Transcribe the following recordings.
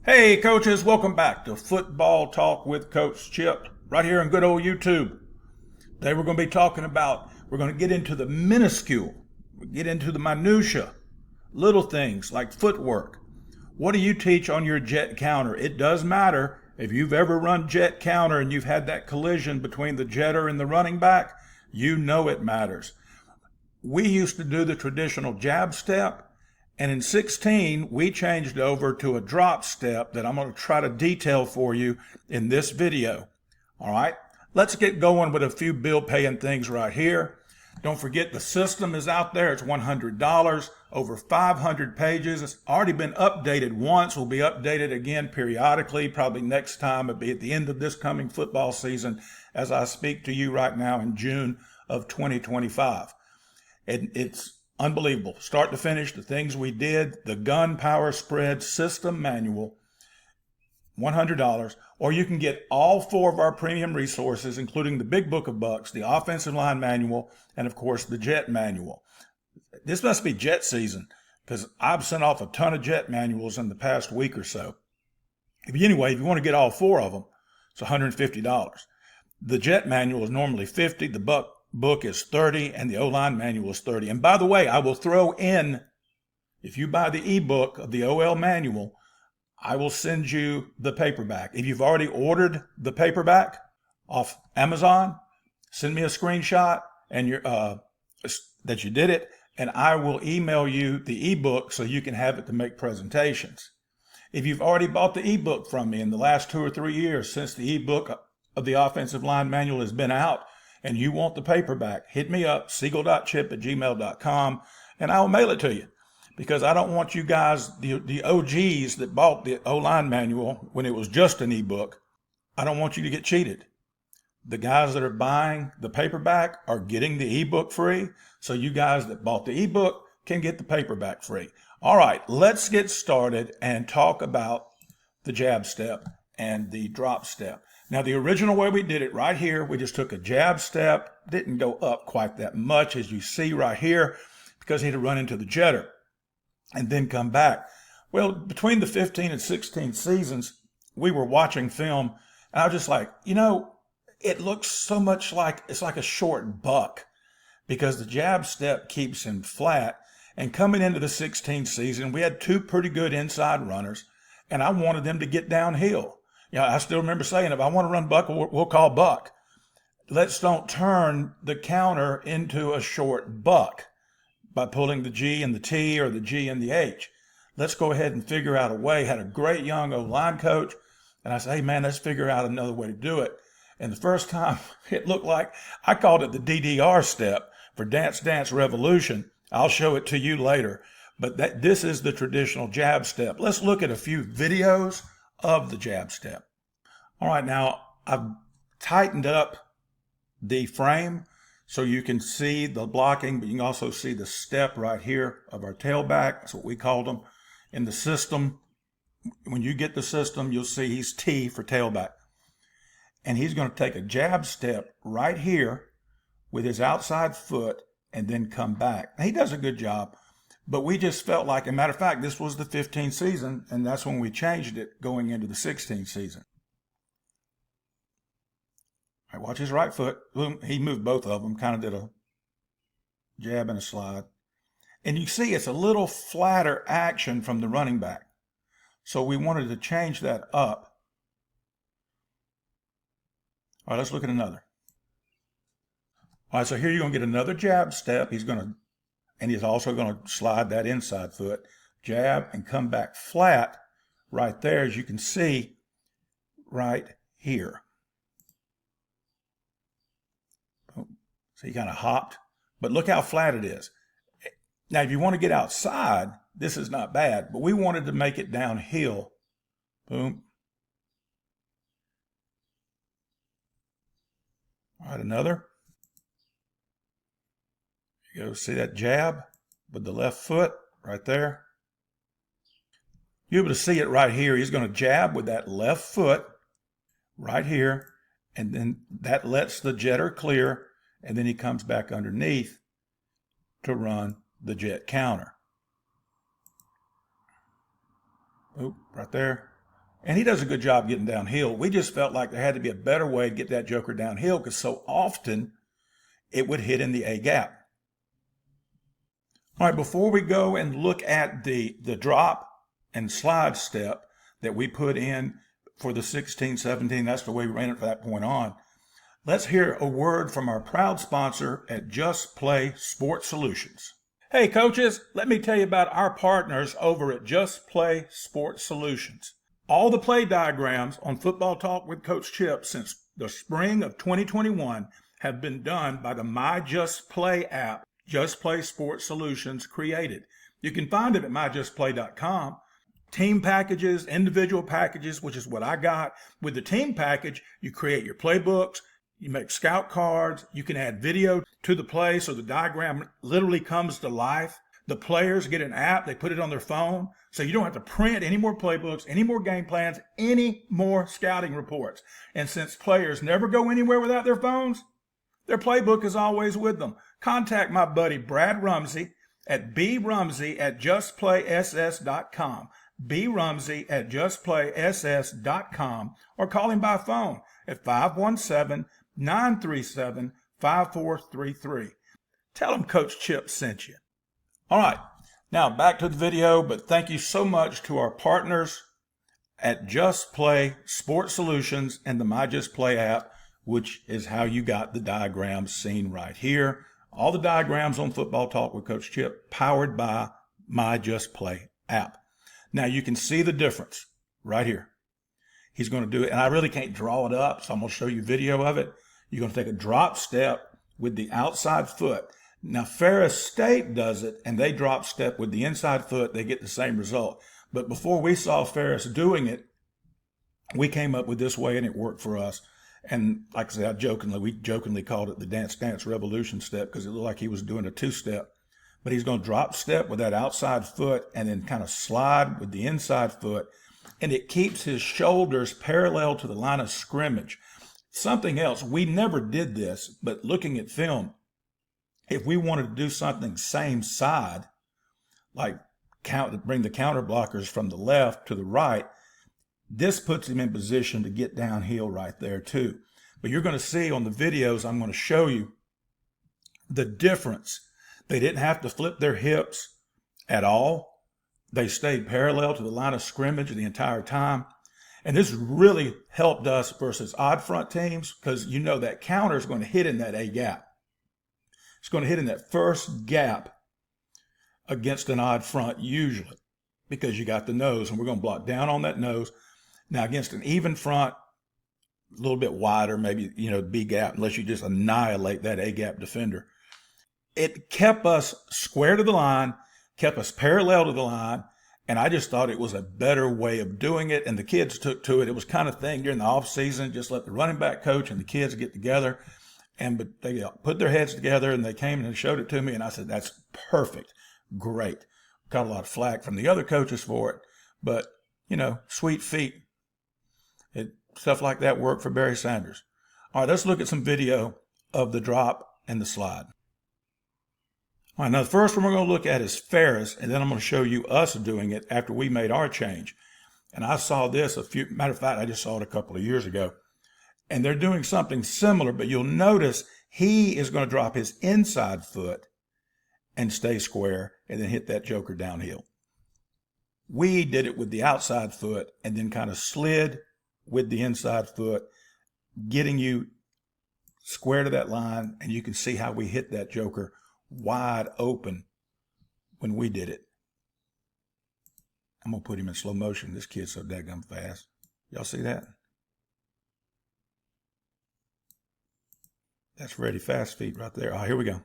Hey coaches, welcome back to Football Talk with Coach Chip, right here on good old YouTube. Today we're going to be talking about, we're going to get into the minuscule, get into the minutia, little things like footwork. What do you teach on your jet counter? It does matter. If you've ever run jet counter and you've had that collision between the jetter and the running back, you know it matters. We used to do the traditional jab step. And in 16, we changed over to a drop step that I'm going to try to detail for you in this video. All right, let's get going with a few bill paying things right here. Don't forget the system is out there. It's $100, over 500 pages. It's already been updated once. Will be updated again periodically. Probably next time it'll be at the end of this coming football season as I speak to you right now in June of 2025. And it's unbelievable. Start to finish, the things we did, the gun power spread system manual, $100, or you can get all four of our premium resources, including the big book of bucks, the offensive line manual, and of course the jet manual. This must be jet season because I've sent off a ton of jet manuals in the past week or so. Anyway, if you want to get all four of them, it's $150. The jet manual is normally $50, the book is $30, and the O-line manual is $30. And by the way, I will throw in, if you buy the ebook of the OL manual, I will send you the paperback. If you've already ordered the paperback off Amazon, send me a screenshot and that you did it, and I will email you the ebook so you can have it to make presentations. If you've already bought the ebook from me in the last 2 or 3 years since the ebook of the offensive line manual has been out, and you want the paperback, hit me up, siegel.chip@gmail.com, and I'll mail it to you. Because I don't want you guys, the OGs that bought the O-line manual when it was just an ebook, I don't want you to get cheated. The guys that are buying the paperback are getting the ebook free, so you guys that bought the ebook can get the paperback free. All right, let's get started and talk about the jab step and the drop step. Now, the original way we did it right here, we just took a jab step, didn't go up quite that much as you see right here because he had to run into the jetter and then come back. Well, between the 15 and 16 seasons, we were watching film and I was just like, it looks so much like it's like a short buck because the jab step keeps him flat. And coming into the 16th season, we had two pretty good inside runners and I wanted them to get downhill. I still remember saying, if I want to run buck, we'll call buck. Let's don't turn the counter into a short buck by pulling the G and the T or the G and the H. Let's go ahead and figure out a way. Had a great young O-line coach, and I said, hey, man, let's figure out another way to do it. And the first time, it looked like, I called it the DDR step for Dance Dance Revolution. I'll show it to you later. But this is the traditional jab step. Let's look at a few videos of the jab step. All right, now I've tightened up the frame so you can see the blocking, but you can also see the step right here of our tailback. That's what we called them in the system. When you get the system, you'll see he's T for tailback. And he's going to take a jab step right here with his outside foot and then come back. He does a good job. But we just felt like, as a matter of fact, this was the 15th season, and that's when we changed it going into the 16th season. All right, watch his right foot. Boom, he moved both of them, kind of did a jab and a slide. And you see it's a little flatter action from the running back. So we wanted to change that up. All right, let's look at another. All right, so here you're going to get another jab step. And he's also going to slide that inside foot, jab, and come back flat right there, as you can see right here. So he kind of hopped, but look how flat it is. Now, if you want to get outside, this is not bad, but we wanted to make it downhill. Boom. All right, another. You go see that jab with the left foot right there. You're able to see it right here. He's going to jab with that left foot right here, and then that lets the jetter clear, and then he comes back underneath to run the jet counter. Oop, right there. And he does a good job getting downhill. We just felt like there had to be a better way to get that joker downhill because so often it would hit in the A gap. All right, before we go and look at the drop and slide step that we put in for the 16, 17, that's the way we ran it from that point on, let's hear a word from our proud sponsor at Just Play Sports Solutions. Hey coaches, let me tell you about our partners over at Just Play Sports Solutions. All the play diagrams on Football Talk with Coach Chip since the spring of 2021 have been done by the My Just Play app Just Play Sports Solutions created. You can find it at myjustplay.com. Team packages, individual packages, which is what I got. With the team package, you create your playbooks, you make scout cards, you can add video to the play so the diagram literally comes to life. The players get an app, they put it on their phone, so you don't have to print any more playbooks, any more game plans, any more scouting reports. And since players never go anywhere without their phones, their playbook is always with them. Contact my buddy Brad Rumsey at brumsey@justplayss.com, brumsey@justplayss.com, or call him by phone at 517-937-5433. Tell him Coach Chip sent you. All right, now back to the video, but thank you so much to our partners at Just Play Sports Solutions and the My Just Play app, which is how you got the diagrams seen right here. All the diagrams on Football Talk with Coach Chip powered by My Just Play app. Now you can see the difference right here. He's going to do it, and I really can't draw it up, so I'm going to show you video of it. You're going to take a drop step with the outside foot. Now, Ferris State does it, and they drop step with the inside foot. They get the same result. But before we saw Ferris doing it, we came up with this way, and it worked for us. And like I said, we jokingly called it the Dance Dance Revolution step because it looked like he was doing a two-step. But he's going to drop step with that outside foot and then kind of slide with the inside foot. And it keeps his shoulders parallel to the line of scrimmage. Something else, we never did this, but looking at film, if we wanted to do something same side, like bring the counter blockers from the left to the right, this puts him in position to get downhill right there too. But you're going to see on the videos, I'm going to show you the difference. They didn't have to flip their hips at all. They stayed parallel to the line of scrimmage the entire time. And this really helped us versus odd front teams because you know that counter is going to hit in that A gap. It's going to hit in that first gap against an odd front usually because you got the nose, and we're going to block down on that nose. Now against an even front, a little bit wider, maybe, B gap, unless you just annihilate that A gap defender. It kept us square to the line, kept us parallel to the line, and I just thought it was a better way of doing it, and the kids took to it. It was kind of thing during the off season, just let the running back coach and the kids get together. But they put their heads together, and they came and showed it to me, and I said, that's perfect. Great. Got a lot of flack from the other coaches for it, but, sweet feet. Stuff like that worked for Barry Sanders. All right, let's look at some video of the drop and the slide. All right, now the first one we're going to look at is Ferris, and then I'm going to show you us doing it after we made our change. And I saw this matter of fact, I just saw it a couple of years ago. And they're doing something similar, but you'll notice he is going to drop his inside foot and stay square and then hit that joker downhill. We did it with the outside foot and then kind of slid with the inside foot, getting you square to that line, and you can see how we hit that joker wide open when we did it. I'm going to put him in slow motion. This kid's so daggum fast. Y'all see that? That's Reddy Fast Feet right there. Oh, here we go.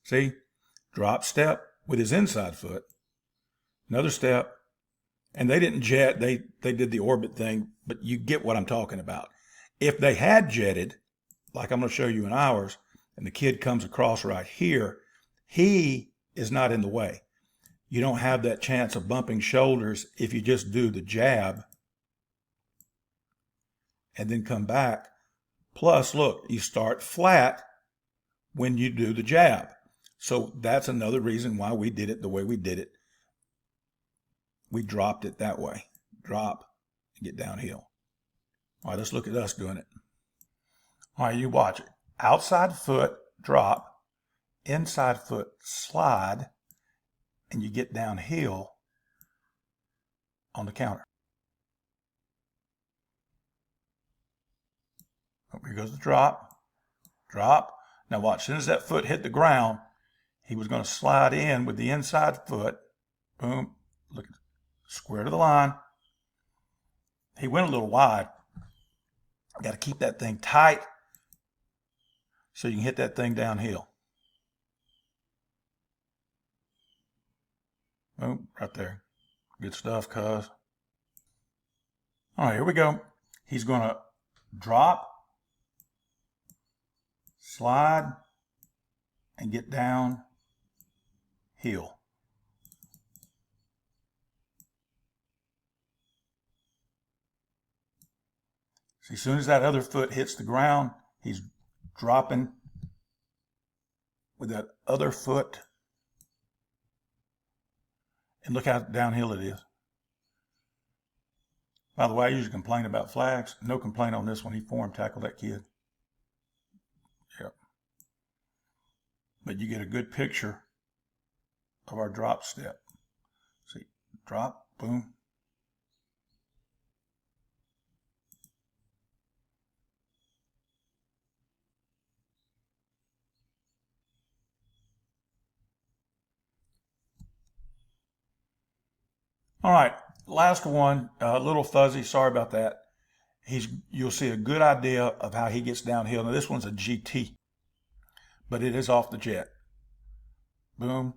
See? Drop step with his inside foot. Another step. And they didn't jet. They did the orbit thing, but you get what I'm talking about. If they had jetted, like I'm going to show you in ours, and the kid comes across right here, he is not in the way. You don't have that chance of bumping shoulders if you just do the jab and then come back. Plus, look, you start flat when you do the jab. So that's another reason why we did it the way we did it. We dropped it that way. drop, and get downhill. All right, let's look at us doing it. All right, you watch it. Outside foot, drop, inside foot, slide, and you get downhill on the counter. Here goes the drop, drop. Now watch, as soon as that foot hit the ground, he was going to slide in with the inside foot. Boom, look, square to the line. He went a little wide. Got to keep that thing tight so you can hit that thing downhill. Boom, right there. Good stuff, cuz. All right, here we go. He's going to drop, slide, and get down heel. See, as soon as that other foot hits the ground, he's dropping with that other foot. And look how downhill it is. By the way, I usually complain about flags. No complaint on this one. He form tackled that kid. Yep. But you get a good picture of our drop step. See, drop, boom. All right, last one, a little fuzzy. Sorry about that. You'll see a good idea of how he gets downhill. Now this one's a GT, but it is off the jet. Boom,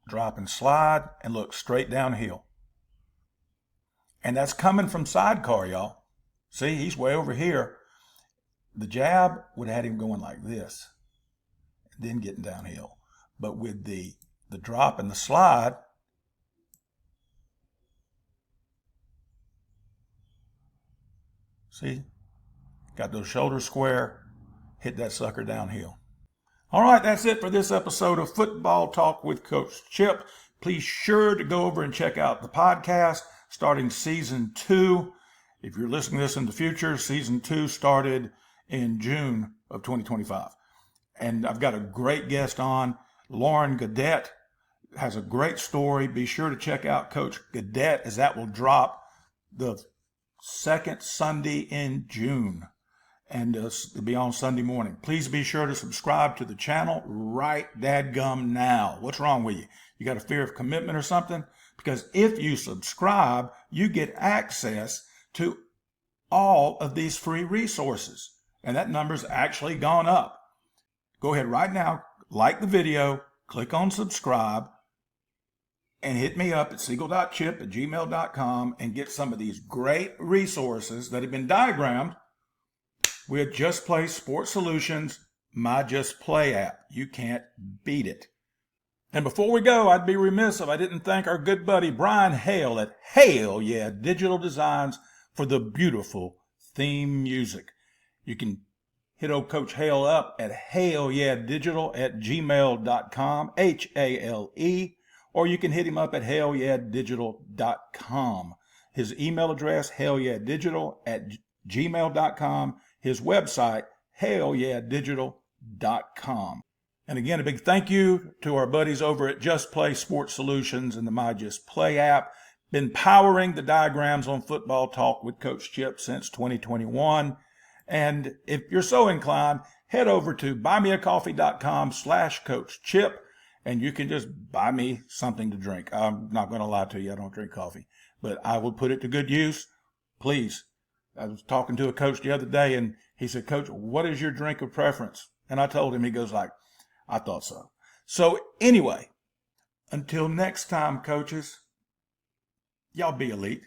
drop and slide, and look straight downhill. And that's coming from sidecar, y'all. See, he's way over here. The jab would have had him going like this, and then getting downhill. But with the drop and the slide, see, got those shoulders square, hit that sucker downhill. All right, that's it for this episode of Football Talk with Coach Chip. Please sure to go over and check out the podcast starting season 2. If you're listening to this in the future, season 2 started in June of 2025. And I've got a great guest on. Lauren Gaudette has a great story. Be sure to check out Coach Gaudette, as that will drop the second Sunday in June, and it'll be on Sunday morning. Please be sure to subscribe to the channel right dadgum now. What's wrong with you? You got a fear of commitment or something? Because if you subscribe, you get access to all of these free resources, and that number's actually gone up. Go ahead right now, like the video, click on subscribe, and hit me up at siegel.chip@gmail.com and get some of these great resources that have been diagrammed with Just Play Sports Solutions, my Just Play app. You can't beat it. And before we go, I'd be remiss if I didn't thank our good buddy Brian Hale at Hale Yeah Digital Designs for the beautiful theme music. You can hit old Coach Hale up at haleyeahdigital@gmail.com, HALE. Or you can hit him up at haleyeahdigital.com. His email address, haleyeahdigital@gmail.com. His website, haleyeahdigital.com. And again, a big thank you to our buddies over at Just Play Sports Solutions and the My Just Play app. Been powering the diagrams on Football Talk with Coach Chip since 2021. And if you're so inclined, head over to buymeacoffee.com/Coach Chip. And you can just buy me something to drink. I'm not going to lie to you. I don't drink coffee. But I will put it to good use. Please. I was talking to a coach the other day, and he said, Coach, what is your drink of preference? And I told him, he goes like, I thought so. So anyway, until next time, coaches, y'all be elite.